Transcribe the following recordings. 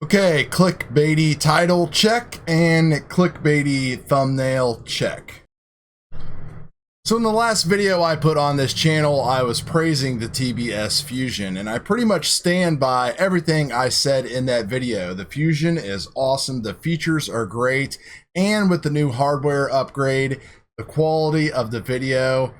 Okay, clickbaity title check and clickbaity thumbnail check. So in the last video I put on this channel, I was praising the TBS Fusion, and I pretty much stand by everything I said in that video. The Fusion is awesome, the features are great, and with the new hardware upgrade, the quality of the video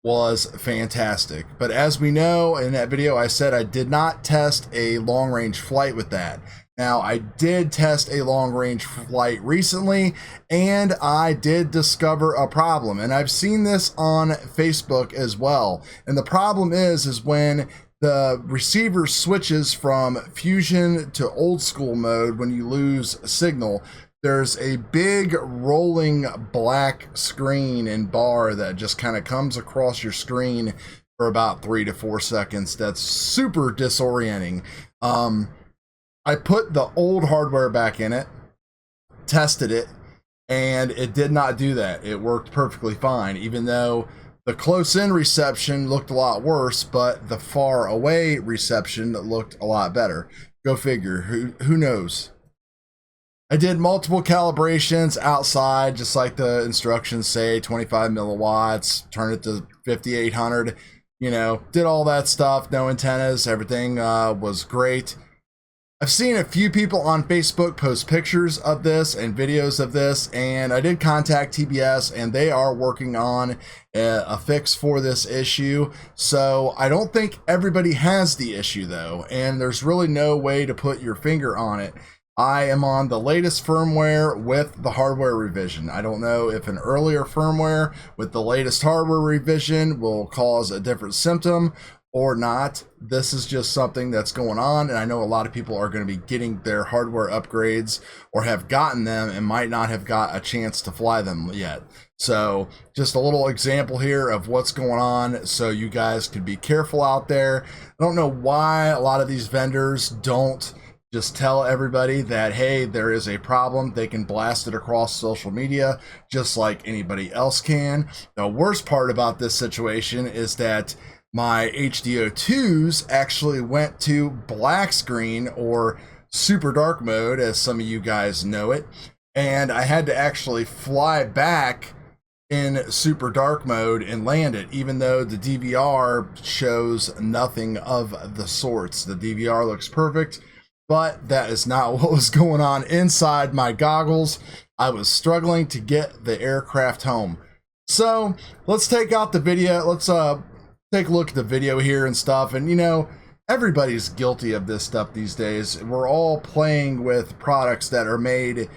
was fantastic. But as we know, in that video I said I did not test a long-range flight with that. Now, I did test a long-range flight recently, and I did discover a problem. And I've seen this on Facebook as well. And the problem is when the receiver switches from Fusion to old school mode, when you lose signal, there's a big rolling black screen and bar that just kind of comes across your screen for about 3 to 4 seconds. That's super disorienting. I put the old hardware back in it, tested it, and it did not do that. It worked perfectly fine, even though the close-in reception looked a lot worse, but the far-away reception looked a lot better. Go figure. Who knows? I did multiple calibrations outside, just like the instructions say, 25 milliwatts, turn it to 5800, you know, did all that stuff, no antennas, everything was great. I've seen a few people on Facebook post pictures of this and videos of this, and I did contact TBS, and they are working on a fix for this issue. So I don't think everybody has the issue though, and there's really no way to put your finger on it. I am on the latest firmware with the hardware revision. I don't know if an earlier firmware with the latest hardware revision will cause a different symptom or not. This is just something that's going on, and I know a lot of people are going to be getting their hardware upgrades or have gotten them and might not have got a chance to fly them yet. So just a little example here of what's going on, so you guys can be careful out there. I don't know why a lot of these vendors don't just tell everybody that, hey, there is a problem. They can blast it across social media just like anybody else can. The worst part about this situation is that my HDO2s actually went to black screen, or super dark mode as some of you guys know it, and I had to actually fly back in super dark mode and land it, even though the DVR shows nothing of the sorts. The DVR looks perfect, but that is not what was going on inside my goggles. I was struggling to get the aircraft home. So let's take out the video. Let's take a look at the video here and stuff. And you know, everybody's guilty of this stuff these days. We're all playing with products that are made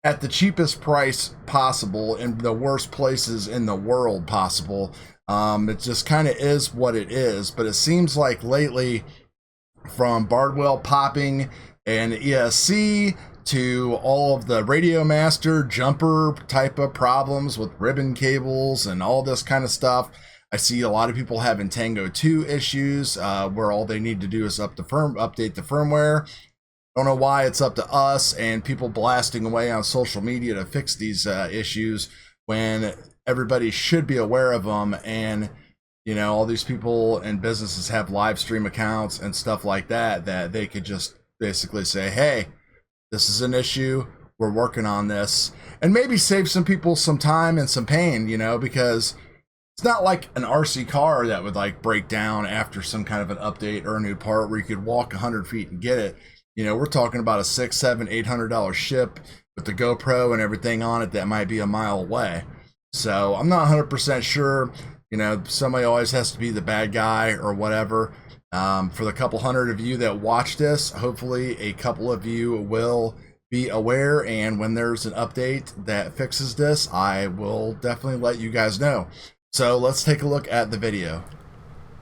at the cheapest price possible in the worst places in the world possible. It just kind of is what it is. But it seems like lately, from Bardwell popping and ESC to all of the Radio Master jumper type of problems with ribbon cables and all this kind of stuff, I see a lot of people having Tango 2 issues where all they need to do is update the firmware. Don't know why it's up to us and people blasting away on social media to fix these issues when everybody should be aware of them. And you know, all these people and businesses have live stream accounts and stuff like that, that they could just basically say, hey, this is an issue, we're working on this, and maybe save some people some time and some pain, you know, because it's not like an RC car that would like break down after some kind of an update or a new part where you could walk 100 feet and get it. You know, we're talking about a $600, $700, $800 ship with the GoPro and everything on it that might be a mile away. So I'm not 100% sure. You know, somebody always has to be the bad guy or whatever. For the couple hundred of you that watch this, hopefully a couple of you will be aware, and when there's an update that fixes this, I will definitely let you guys know. So let's take a look at the video.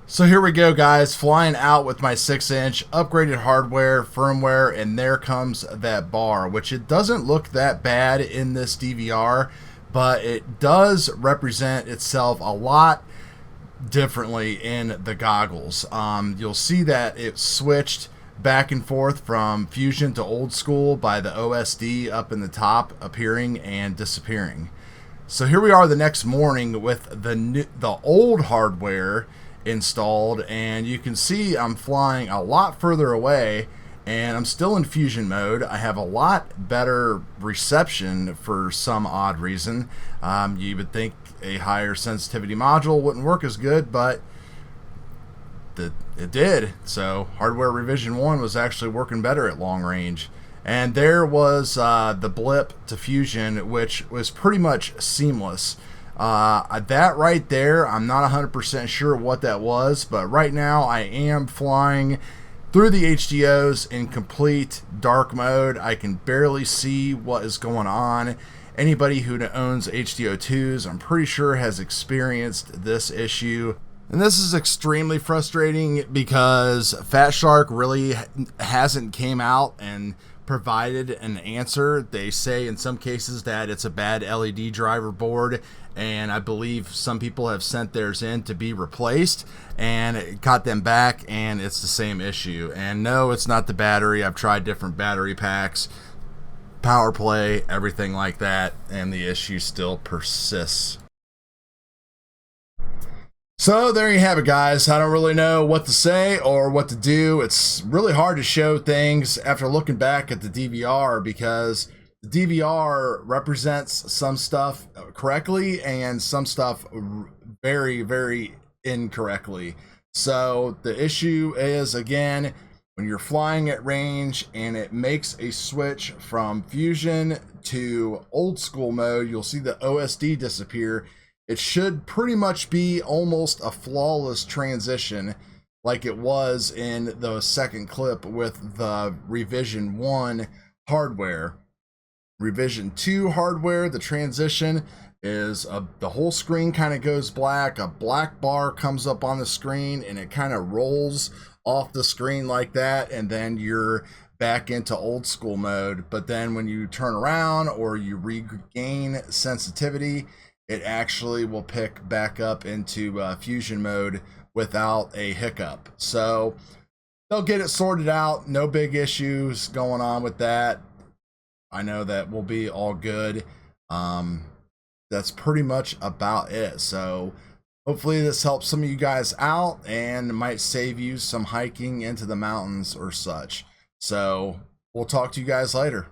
So here we go, guys, flying out with my 6-inch upgraded hardware, firmware, and there comes that bar, which it doesn't look that bad in this DVR, but it does represent itself a lot differently in the goggles. You'll see that it switched back and forth from Fusion to old school by the OSD up in the top appearing and disappearing. So here we are the next morning with the old hardware installed, and you can see I'm flying a lot further away, and I'm still in fusion mode. I have a lot better reception for some odd reason. You would think a higher sensitivity module wouldn't work as good, but it did. So hardware revision 1 was actually working better at long range. And there was the blip to fusion, which was pretty much seamless. That right there, I'm not 100% sure what that was, but right now I am flying through the HDOs in complete dark mode. I can barely see what is going on. Anybody who owns HDO2s, I'm pretty sure, has experienced this issue. And this is extremely frustrating because Fat Shark really hasn't came out and provided an answer. They say in some cases that it's a bad LED driver board, and I believe some people have sent theirs in to be replaced and it got them back and it's the same issue. And no, it's not the battery. I've tried different battery packs, power play, everything like that, and the issue still persists. So there you have it, guys. I don't really know what to say or what to do. It's really hard to show things after looking back at the DVR, because the DVR represents some stuff correctly and some stuff very, very incorrectly. So the issue is, again, when you're flying at range and it makes a switch from fusion to old school mode, you'll see the OSD disappear. It should pretty much be almost a flawless transition like it was in the second clip with the revision 1 hardware. Revision 2 hardware, the transition is the whole screen kind of goes black. A black bar comes up on the screen and it kind of rolls off the screen like that, and then you're back into old school mode. But then when you turn around or you regain sensitivity, it actually will pick back up into fusion mode without a hiccup. So they'll get it sorted out. No big issues going on with that. I know that will be all good. That's pretty much about it. So hopefully this helps some of you guys out and might save you some hiking into the mountains or such. So we'll talk to you guys later.